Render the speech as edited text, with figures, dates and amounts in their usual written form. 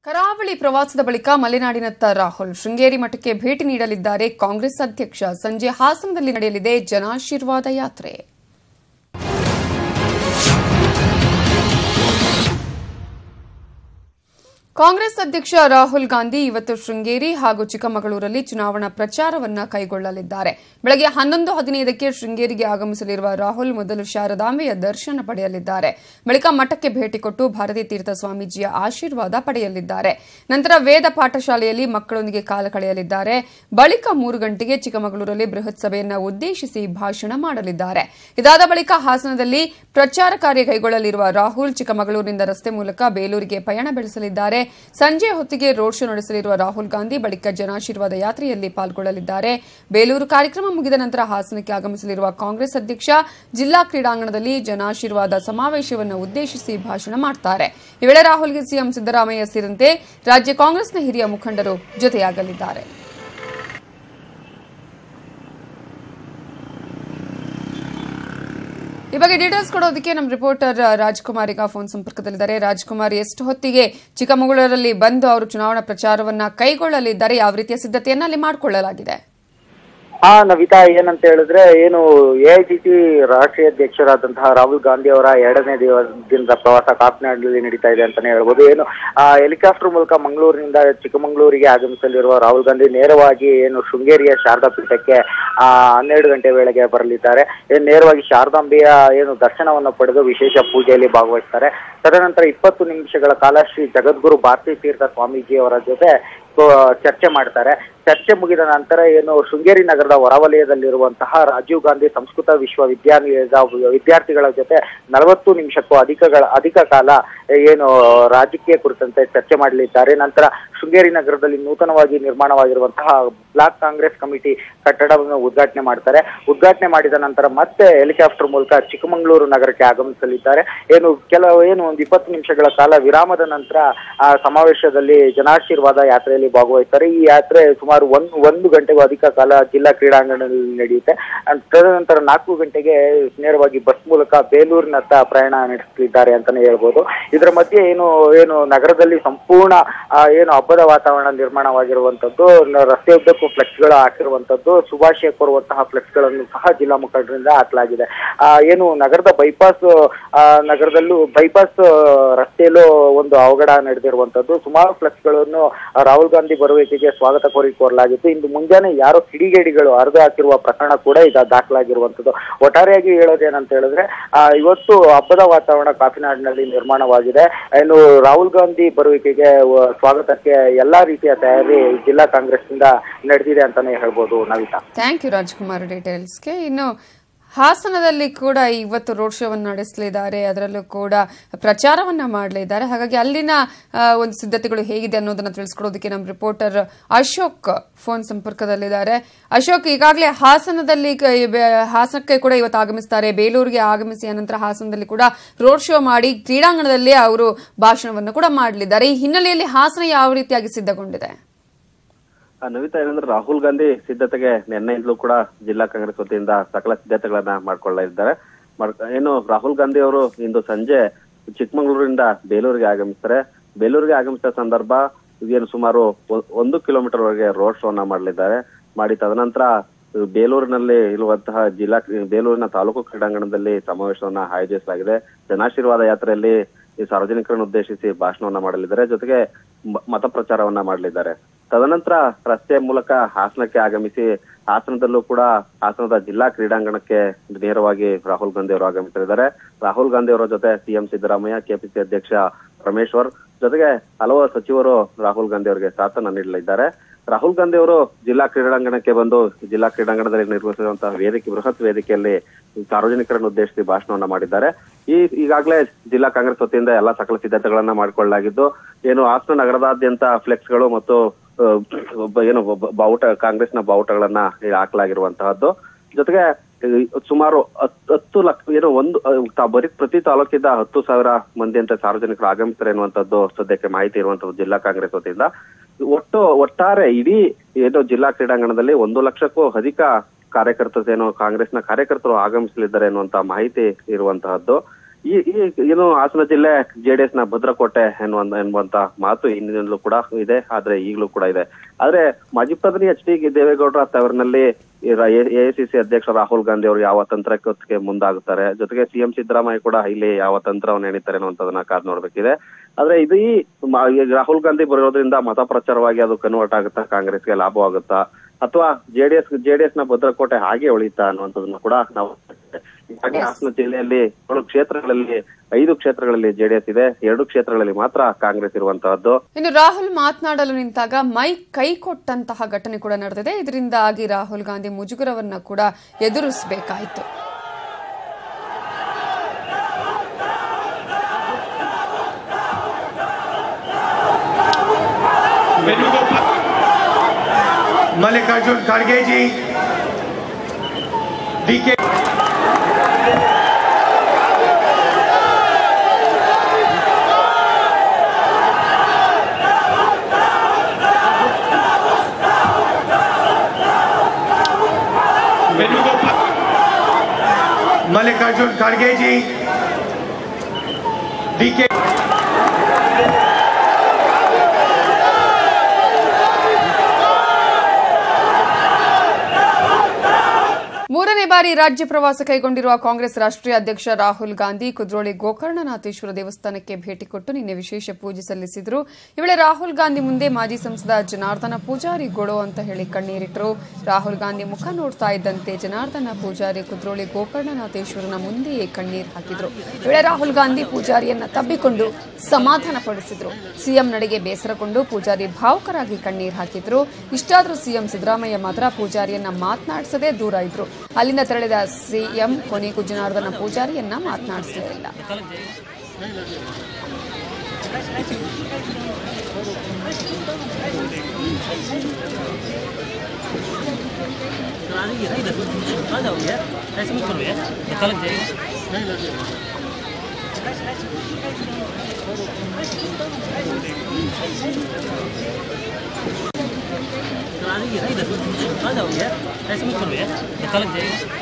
ಕರಾವಳಿ ಪ್ರವಾಸದ ಬಳಿಕ ಮಲೆನಾಡಿನತ್ತ ರಾಹುಲ್ ಶೃಂಗೇರಿ ಮಠಕ್ಕೆ ಭೇಟಿ ನೀಡಲಿದ್ದಾರೆ. ಕಾಂಗ್ರೆಸ್ ಅಧ್ಯಕ್ಷ ಸಂಜೆ ಹಾಸನದಲ್ಲಿ ನಡೆಯಲಿದೆ ಜನಾಶೀರ್ವಾದ ಯಾತ್ರೆ. ಕಾಂಗ್ರೆಸ್ ಅಧ್ಯಕ್ಷ ರಾಹುಲ್ ಗಾಂಧಿ ಇವತ್ತು ಶೃಂಗೇರಿ ಹಾಗೂ ಚಿಕ್ಕಮಗಳೂರಲ್ಲಿ ಚುನಾವಣಾ ಪ್ರಚಾರವನ್ನು ಕೈಗೊಳ್ಳಲಿದ್ದಾರೆ. ಬೆಳಗ್ಗೆ 11:15ಕ್ಕೆ ಶೃಂಗೇರಿಗೆ ಆಗಮಿಸಲಿರುವ ರಾಹುಲ್ ಮೊದಲು ಶಾರದಾಂಬೆಯ ದರ್ಶನ ಪಡೆಯಲಿದ್ದಾರೆ. ಬಳಿಕ ಮಠಕ್ಕೆ ಭೇಟಿ ಕೊಟ್ಟು ಭಾರತೀ ತೀರ್ಥ ಸ್ವಾಮೀಜಿಯ ಆಶೀರ್ವಾದ ಪಡೆಯಲಿದ್ದಾರೆ. ನಂತರ ವೇದ ಪಾಠಶಾಲೆಯಲ್ಲಿ ಮಕ್ಕಳೊಂದಿಗೆ ಕಾಲ ಕಳೆಯಲಿದ್ದಾರೆ. ಬಳಿಕ 3 ಗಂಟೆಗೆ ಚಿಕ್ಕಮಗಳೂರಲ್ಲಿ ಬೃಹತ್ ಸಭೆಯನ್ನು ಉದ್ದೇಶಿಸಿ ಭಾಷಣ ಮಾಡಲಿದ್ದಾರೆ. ಇದಾದ ಬಳಿಕ ಹಾಸನದಲ್ಲಿ ಪ್ರಚಾರ ಕಾರ್ಯ ಕೈಗೊಳ್ಳಲಿರುವ ರಾಹುಲ್ ಚಿಕ್ಕಮಗಳೂರಿನಿಂದ ರಸ್ತೆ ಮೂಲಕ ಬೇಲೂರಿಗೆ ಪಯಣ ಬೆಳೆಸಲಿದ್ದಾರೆ. ಸಂಜೆ ಹೊತ್ತಿಗೆ ರೋಡ್ ಶೋ ನಡೆಸಲಿರುವ ರಾಹುಲ್ ಗಾಂಧಿ ಬಳಿಕ ಜನಾಶೀರ್ವಾದ ಯಾತ್ರೆಯಲ್ಲಿ ಪಾಲ್ಗೊಳ್ಳಲಿದ್ದಾರೆ. ಬೇಲೂರು ಕಾರ್ಯಕ್ರಮ ಮುಗಿದ ನಂತರ ಹಾಸನಕ್ಕೆ ಆಗಮಿಸಲಿರುವ ಕಾಂಗ್ರೆಸ್ ಅಧ್ಯಕ್ಷ ಜಿಲ್ಲಾ ಕ್ರೀಡಾಂಗಣದಲ್ಲಿ ಜನಾಶೀರ್ವಾದ ಸಮಾವೇಶವನ್ನು ಉದ್ದೇಶಿಸಿ ಭಾಷಣ ಮಾಡುತ್ತಾರೆ. ಈ ವೇಳೆ ರಾಹುಲ್ಗೆ ಸಿಎಂ ಸಿದ್ದರಾಮಯ್ಯ ಸೇರಿದಂತೆ ರಾಜ್ಯ ಕಾಂಗ್ರೆಸ್ನ ಹಿರಿಯ ಮುಖಂಡರು ಜೊತೆಯಾಗಲಿದ್ದಾರೆ. ಈ ಬಗ್ಗೆ ಡೀಟೇಲ್ಸ್ ಕೊಡೋದಕ್ಕೆ ನಮ್ಮ ರಿಪೋರ್ಟರ್ ರಾಜ್ಕುಮಾರ್ ಈಗ ಫೋನ್ ಸಂಪರ್ಕದಲ್ಲಿದ್ದಾರೆ. ರಾಜ್ಕುಮಾರ್, ಎಷ್ಟು ಹೊತ್ತಿಗೆ ಚಿಕ್ಕಮಗಳೂರಲ್ಲಿ ಬಂದು ಅವರು ಚುನಾವಣಾ ಪ್ರಚಾರವನ್ನ ಕೈಗೊಳ್ಳಲಿದ್ದಾರೆ? ಯಾವ ರೀತಿಯ ಸಿದ್ಧತೆಯನ್ನ ಅಲ್ಲಿ ಮಾಡಿಕೊಳ್ಳಲಾಗಿದೆ? ನವಿತಾ, ಏನಂತ ಹೇಳಿದ್ರೆ ಎಐಸಿಸಿ ರಾಷ್ಟ್ರೀಯ ಅಧ್ಯಕ್ಷರಾದಂತಹ ರಾಹುಲ್ ಗಾಂಧಿ ಅವರ 2ನೇ ದಿನದ ಪ್ರವಾಸ ಕಾಕಿನಾಡದಲ್ಲಿ ನಡೀತಾ ಇದೆ ಅಂತಾನೆ ಹೇಳ್ಬೋದು. ಹೆಲಿಕಾಪ್ಟರ್ ಮೂಲಕ ಮಂಗಳೂರಿನಿಂದ ಚಿಕ್ಕಮಗಳೂರಿಗೆ ಆಗಮಿಸಲಿರುವ ರಾಹುಲ್ ಗಾಂಧಿ ನೇರವಾಗಿ ಶೃಂಗೇರಿಯ ಶಾರದಾ ಪೀಠಕ್ಕೆ 12 ಗಂಟೆ ವೇಳೆಗೆ ಬರಲಿದ್ದಾರೆ. ನೇರವಾಗಿ ಶಾರದಾಂಬೆಯ ದರ್ಶನವನ್ನು ಪಡೆದು ವಿಶೇಷ ಪೂಜೆಯಲ್ಲಿ ಭಾಗವಹಿಸ್ತಾರೆ. ತದನಂತರ 20 ನಿಮಿಷಗಳ ಕಾಲ ಶ್ರೀ ಜಗದ್ಗುರು ಭಾರತೀ ತೀರ್ಥ ಸ್ವಾಮೀಜಿ ಅವರ ಜೊತೆ ಚರ್ಚೆ ಮಾಡ್ತಾರೆ. ಚರ್ಚೆ ಮುಗಿದ ನಂತರ ಶೃಂಗೇರಿ ನಗರದ ಹೊರವಲಯದಲ್ಲಿರುವಂತಹ ರಾಜೀವ್ ಗಾಂಧಿ ಸಂಸ್ಕೃತ ವಿಶ್ವವಿದ್ಯಾಲಯದ ವಿದ್ಯಾರ್ಥಿಗಳ ಜೊತೆ 40 ನಿಮಿಷಕ್ಕೂ ಅಧಿಕ ಕಾಲ ರಾಜಕೀಯ ಕುರಿತಂತೆ ಚರ್ಚೆ ಮಾಡಲಿದ್ದಾರೆ. ನಂತರ ಶೃಂಗೇರಿ ನಗರದಲ್ಲಿ ನೂತನವಾಗಿ ನಿರ್ಮಾಣವಾಗಿರುವಂತಹ ಬ್ಲಾಕ್ ಕಾಂಗ್ರೆಸ್ ಕಮಿಟಿ ಕಟ್ಟಡವನ್ನು ಉದ್ಘಾಟನೆ ಮಾಡ್ತಾರೆ. ಉದ್ಘಾಟನೆ ಮಾಡಿದ ನಂತರ ಮತ್ತೆ ಹೆಲಿಕಾಪ್ಟರ್ ಮೂಲಕ ಚಿಕ್ಕಮಗಳೂರು ನಗರಕ್ಕೆ ಆಗಮಿಸಲಿದ್ದಾರೆ. ಒಂದು 20 ನಿಮಿಷಗಳ ಕಾಲ ವಿರಾಮದ ನಂತರ ಸಮಾವೇಶದಲ್ಲಿ ಜನಾಶೀರ್ವಾದ ಯಾತ್ರೆಯಲ್ಲಿ ಭಾಗವಹಿಸ್ತಾರೆ. ಈ ಯಾತ್ರೆ ಸುಮಾರು 1 ಗಂಟೆಗೂ ಅಧಿಕ ಕಾಲ ಜಿಲ್ಲಾ ಕ್ರೀಡಾಂಗಣದಲ್ಲಿ ನಡೆಯುತ್ತೆ. ತದನಂತರ 4 ಗಂಟೆಗೆ ನೇರವಾಗಿ ಬಸ್ ಮೂಲಕ ಬೇಲೂರಿನತ್ತ ಪ್ರಯಾಣ ನಡೆಸಲಿದ್ದಾರೆ ಅಂತಾನೆ ಹೇಳ್ಬೋದು. ಇದರ ಮಧ್ಯೆ ನಗರದಲ್ಲಿ ಸಂಪೂರ್ಣ ಹಬ್ಬದ ವಾತಾವರಣ ನಿರ್ಮಾಣವಾಗಿರುವಂತದ್ದು, ರಸ್ತೆ ಉದ್ದಕ್ಕೂ ಫ್ಲೆಕ್ಸ್ಗಳು ಹಾಕಿರುವಂತದ್ದು, ಶುಭಾಶಯ ಕೋರುವಂತಹ ಫ್ಲೆಕ್ಸ್ಗಳನ್ನು ಸಹ ಜಿಲ್ಲಾ ಮುಖಂಡರಿಂದ ಹಾಕಲಾಗಿದೆ. ನಗರದ ಬೈಪಾಸ್ ರಸ್ತೆಯಲ್ಲೂ ಒಂದು ಅವಘಡ ನಡೆದಿರುವಂತದ್ದು. ಸುಮಾರು ಫ್ಲೆಕ್ಸ್ಗಳನ್ನು ರಾಹುಲ್ ಗಾಂಧಿ ಬರುವಿಕೆಗೆ ಸ್ವಾಗತ ಕೋರಲಾಗಿತ್ತು. ಇಂದು ಮುಂಜಾನೆ ಯಾರೋ ಕಿಡಿಗೇಡಿಗಳು ಹರಿದು ಹಾಕಿರುವ ಪ್ರಕರಣ ಕೂಡ ಈಗ ದಾಖಲಾಗಿರುವಂತದ್ದು. ಒಟ್ಟಾರೆಯಾಗಿ ಹೇಳೋದೇನಂತ ಹೇಳಿದ್ರೆ ಇವತ್ತು ಹಬ್ಬದ ವಾತಾವರಣ ಕಾಕಿನಾಡಿನಲ್ಲಿ ನಿರ್ಮಾಣವಾಗಿದೆ. ರಾಹುಲ್ ಗಾಂಧಿ ಬರುವಿಕೆಗೆ ಸ್ವಾಗತಕ್ಕೆ ಎಲ್ಲಾ ರೀತಿಯ ತಯಾರಿ ಜಿಲ್ಲಾ ಕಾಂಗ್ರೆಸ್ ಇಂದ ನಡೆದಿದೆ ಅಂತಾನೆ ಹೇಳ್ಬೋದು. ನವಿತಾ, ಥ್ಯಾಂಕ್ ಯು ರಾಜ್ಕುಮಾರ್ ಡೀಟೇಲ್ಸ್ಗೆ. ಇನ್ನು ಹಾಸನದಲ್ಲಿ ಕೂಡ ಇವತ್ತು ರೋಡ್ ಶೋವನ್ನು ನಡೆಸಲಿದ್ದಾರೆ, ಅದರಲ್ಲೂ ಕೂಡ ಪ್ರಚಾರವನ್ನ ಮಾಡಲಿದ್ದಾರೆ. ಹಾಗಾಗಿ ಅಲ್ಲಿನ ಒಂದು ಸಿದ್ಧತೆಗಳು ಹೇಗಿದೆ ಅನ್ನೋದನ್ನ ತಿಳಿಸ್ಕೊಡೋದಕ್ಕೆ ನಮ್ಮ ರಿಪೋರ್ಟರ್ ಅಶೋಕ್ ಫೋನ್ ಸಂಪರ್ಕದಲ್ಲಿದ್ದಾರೆ. ಅಶೋಕ್, ಈಗಾಗಲೇ ಹಾಸನಕ್ಕೆ ಕೂಡ ಇವತ್ತು ಆಗಮಿಸ್ತಾರೆ, ಬೇಲೂರಿಗೆ ಆಗಮಿಸಿ ಅನಂತರ ಹಾಸನದಲ್ಲಿ ಕೂಡ ರೋಡ್ ಶೋ ಮಾಡಿ ಕ್ರೀಡಾಂಗಣದಲ್ಲಿ ಅವರು ಭಾಷಣವನ್ನು ಕೂಡ ಮಾಡಲಿದ್ದಾರೆ. ಈ ಹಿನ್ನೆಲೆಯಲ್ಲಿ ಹಾಸನ ಯಾವ ರೀತಿಯಾಗಿ ಸಿದ್ಧಗೊಂಡಿದೆ? ನವಿತಾ, ಏನಂದ್ರೆ ರಾಹುಲ್ ಗಾಂಧಿ ಸಿದ್ಧತೆಗೆ ನಿನ್ನೆಯಿಂದಲೂ ಕೂಡ ಜಿಲ್ಲಾ ಕಾಂಗ್ರೆಸ್ ವತಿಯಿಂದ ಸಕಲ ಸಿದ್ಧತೆಗಳನ್ನ ಮಾಡ್ಕೊಳ್ಳಲಿದ್ದಾರೆ. ರಾಹುಲ್ ಗಾಂಧಿ ಅವರು ಇಂದು ಸಂಜೆ ಚಿಕ್ಕಮಗಳೂರಿನಿಂದ ಬೇಲೂರಿಗೆ ಆಗಮಿಸ್ತಾರೆ. ಬೇಲೂರಿಗೆ ಆಗಮಿಸಿದ ಸಂದರ್ಭ ಸುಮಾರು 1 ಕಿಲೋಮೀಟರ್ ವರೆಗೆ ರೋಡ್ ಶೋನ ಮಾಡಲಿದ್ದಾರೆ. ತದನಂತರ ಬೇಲೂರಿನಲ್ಲಿ ಇರುವಂತಹ ಬೇಲೂರಿನ ತಾಲೂಕು ಕ್ರೀಡಾಂಗಣದಲ್ಲಿ ಸಮಾವೇಶವನ್ನ ಆಯೋಜಿಸಲಾಗಿದೆ. ಜನಾಶೀರ್ವಾದ ಯಾತ್ರೆಯಲ್ಲಿ ಈ ಸಾರ್ವಜನಿಕರನ್ನು ಉದ್ದೇಶಿಸಿ ಭಾಷಣವನ್ನ ಮಾಡಲಿದ್ದಾರೆ. ಜೊತೆಗೆ ಮತ ಪ್ರಚಾರವನ್ನ ಮಾಡಲಿದ್ದಾರೆ. ತದನಂತರ ರಸ್ತೆ ಮೂಲಕ ಹಾಸನಕ್ಕೆ ಆಗಮಿಸಿ ಹಾಸನದಲ್ಲೂ ಕೂಡ ಹಾಸನದ ಜಿಲ್ಲಾ ಕ್ರೀಡಾಂಗಣಕ್ಕೆ ನೇರವಾಗಿ ರಾಹುಲ್ ಗಾಂಧಿ ಅವರು ಆಗಮಿಸಲಿದ್ದಾರೆ. ರಾಹುಲ್ ಗಾಂಧಿ ಅವರ ಜೊತೆ ಸಿಎಂ ಸಿದ್ದರಾಮಯ್ಯ, ಕೆಪಿಸಿ ಅಧ್ಯಕ್ಷ ಪರಮೇಶ್ವರ್ ಜೊತೆಗೆ ಹಲವು ಸಚಿವರು ರಾಹುಲ್ ಗಾಂಧಿ ಅವರಿಗೆ ಸಾಥನ್ನ ನೀಡಲಿದ್ದಾರೆ. ರಾಹುಲ್ ಗಾಂಧಿ ಅವರು ಜಿಲ್ಲಾ ಕ್ರೀಡಾಂಗಣಕ್ಕೆ ಬಂದು ಜಿಲ್ಲಾ ಕ್ರೀಡಾಂಗಣದಲ್ಲಿ ನಿರ್ವಹಿಸಿರುವಂತಹ ಬೃಹತ್ ವೇದಿಕೆಯಲ್ಲಿ ಸಾರ್ವಜನಿಕರನ್ನು ಉದ್ದೇಶಿಸಿ ಭಾಷಣವನ್ನ ಮಾಡಿದ್ದಾರೆ. ಈಗಾಗಲೇ ಜಿಲ್ಲಾ ಕಾಂಗ್ರೆಸ್ ವತಿಯಿಂದ ಎಲ್ಲಾ ಸಕಲ ಸಿದ್ಧತೆಗಳನ್ನ ಮಾಡಿಕೊಳ್ಳಲಾಗಿದ್ದು, ಹಾಸನ ನಗರದಾದ್ಯಂತ ಫ್ಲೆಕ್ಸ್ಗಳು ಮತ್ತು ಕಾಂಗ್ರೆಸ್ನ ಬಾವುಟಗಳನ್ನ ಹಾಕಲಾಗಿರುವಂತಹದ್ದು. ಜೊತೆಗೆ ಸುಮಾರು 10 ಲಕ್ಷ ಪ್ರತಿ ತಾಲೂಕಿಂದ 10,000 ಮಂದಿಯಂತೆ ಸಾರ್ವಜನಿಕರು ಆಗಮಿಸ್ತಾರೆ ಎನ್ನುವಂಥದ್ದು ಸದ್ಯಕ್ಕೆ ಮಾಹಿತಿ ಇರುವಂತದ್ದು ಜಿಲ್ಲಾ ಕಾಂಗ್ರೆಸ್ ವತಿಯಿಂದ. ಒಟ್ಟಾರೆ ಇಡೀ ಜಿಲ್ಲಾ ಕ್ರೀಡಾಂಗಣದಲ್ಲಿ 1 ಲಕ್ಷಕ್ಕೂ ಅಧಿಕ ಕಾಂಗ್ರೆಸ್ನ ಕಾರ್ಯಕರ್ತರು ಆಗಮಿಸಲಿದ್ದಾರೆ ಎನ್ನುವಂತ ಮಾಹಿತಿ ಇರುವಂತಹದ್ದು. ಏನು ಹಾಸನ ಜಿಲ್ಲೆ ಜೆಡಿಎಸ್ ನ ಭದ್ರಕೋಟೆ ಎನ್ನುವಂತ ಮಾತು ಹಿಂದಿನಿಂದಲೂ ಕೂಡ ಇದೆ, ಆದ್ರೆ ಈಗಲೂ ಕೂಡ ಇದೆ. ಆದ್ರೆ ಮಾಜಿ ಪ್ರಧಾನಿ HD ದೇವೇಗೌಡರ ತವರಿನಲ್ಲಿ AICC ಅಧ್ಯಕ್ಷ ರಾಹುಲ್ ಗಾಂಧಿ ಅವರು ಯಾವ ತಂತ್ರಕ್ಕೆ ಮುಂದಾಗುತ್ತಾರೆ, ಜೊತೆಗೆ CM ಸಿದ್ದರಾಮಯ್ಯ ಕೂಡ ಇಲ್ಲಿ ಯಾವ ತಂತ್ರವನ್ನು ಎಣಿತಾರೆ ಅನ್ನುವಂಥದನ್ನ ಕಾದ್ ನೋಡ್ಬೇಕಿದೆ. ಆದ್ರೆ ಇದು ಈ ರಾಹುಲ್ ಗಾಂಧಿ ಬರೋದ್ರಿಂದ ಮತ ಪ್ರಚಾರವಾಗಿ ಅದು ಕನ್ವರ್ಟ್ ಆಗುತ್ತಾ, ಕಾಂಗ್ರೆಸ್ಗೆ ಲಾಭವಾಗುತ್ತಾ, ಅಥವಾ ಜೆಡಿಎಸ್ ನ ಭದ್ರಕೋಟೆ ಹಾಗೆ ಉಳಿತಾ ಅನ್ನುವಂಥದನ್ನ ಕೂಡ ನಾವು ಹಾಸನ ಜಿಲ್ಲೆಯಲ್ಲಿ 7 ಕ್ಷೇತ್ರಗಳಲ್ಲಿ 5 ಕ್ಷೇತ್ರಗಳಲ್ಲಿ ಜೆಡಿಎಸ್ ಇದೆ, 2 ಕ್ಷೇತ್ರಗಳಲ್ಲಿ ಮಾತ್ರ ಕಾಂಗ್ರೆಸ್ ಇರುವಂತಹದ್ದು. ಇನ್ನು ರಾಹುಲ್ ಮಾತನಾಡಲು ನಿಂತಾಗ ಮೈಕ್ ಕೈ ಕೊಟ್ಟಂತಹ ಘಟನೆ ಕೂಡ ನಡೆದಿದೆ. ಇದರಿಂದಾಗಿ ರಾಹುಲ್ ಗಾಂಧಿ ಮುಜುಗರವನ್ನ ಕೂಡ ಎದುರಿಸಬೇಕಾಯಿತು. मल्लिकार्जुन खड़गे जी, DK मल्लिकार्जुन खड़गे जी, DK ಮೂರನೇ ಬಾರಿ ರಾಜ್ಯ ಪ್ರವಾಸ ಕೈಗೊಂಡಿರುವ ಕಾಂಗ್ರೆಸ್ ರಾಷ್ಟ್ರೀಯ ಅಧ್ಯಕ್ಷ ರಾಹುಲ್ ಗಾಂಧಿ ಕುದ್ರೋಳಿ ಗೋಕರ್ಣನಾಥೇಶ್ವರ ದೇವಸ್ಥಾನಕ್ಕೆ ಭೇಟಿ ಕೊಟ್ಟು ನಿನ್ನೆ ವಿಶೇಷ ಪೂಜೆ ಸಲ್ಲಿಸಿದರು. ಈ ವೇಳೆ ರಾಹುಲ್ ಗಾಂಧಿ ಮುಂದೆ ಮಾಜಿ ಸಂಸದ ಜನಾರ್ದನ ಪೂಜಾರಿ ಗೊಳೋ ಅಂತ ಹೇಳಿ ಕಣ್ಣೀರಿಟ್ಟರು. ರಾಹುಲ್ ಗಾಂಧಿ ಮುಖ ನೋಡ್ತಾ ಇದ್ದಂತೆ ಜನಾರ್ದನ ಪೂಜಾರಿ ಕುದ್ರೋಳಿ ಗೋಕರ್ಣನಾಥೇಶ್ವರನ ಮುಂದೆಯೇ ಕಣ್ಣೀರು ಹಾಕಿದ್ರು. ಈ ವೇಳೆ ರಾಹುಲ್ ಗಾಂಧಿ ಪೂಜಾರಿಯನ್ನ ತಬ್ಬಿಕೊಂಡು ಸಮಾಧಾನ ಪಡಿಸಿದ್ರು. ಸಿಎಂ ನಡೆಗೆ ಬೇಸರಗೊಂಡು ಪೂಜಾರಿ ಭಾವುಕರಾಗಿ ಕಣ್ಣೀರು ಹಾಕಿದ್ರು. ಇಷ್ಟಾದರೂ ಸಿಎಂ ಸಿದ್ದರಾಮಯ್ಯ ಮಾತ್ರ ಪೂಜಾರಿಯನ್ನ ಮಾತನಾಡಿಸದೆ ದೂರ ಇದ್ರು. ಅಲ್ಲಿಂದ ತೆರಳಿದ ಸಿಎಂ ಕೊನೆಗೂ ಜನಾರ್ದನ ಪೂಜಾರಿಯನ್ನ ಮಾತನಾಡಿಸಲಿಲ್ಲ. आ जाओ यार, ऐसे मत करो यार, निकल जाएगा।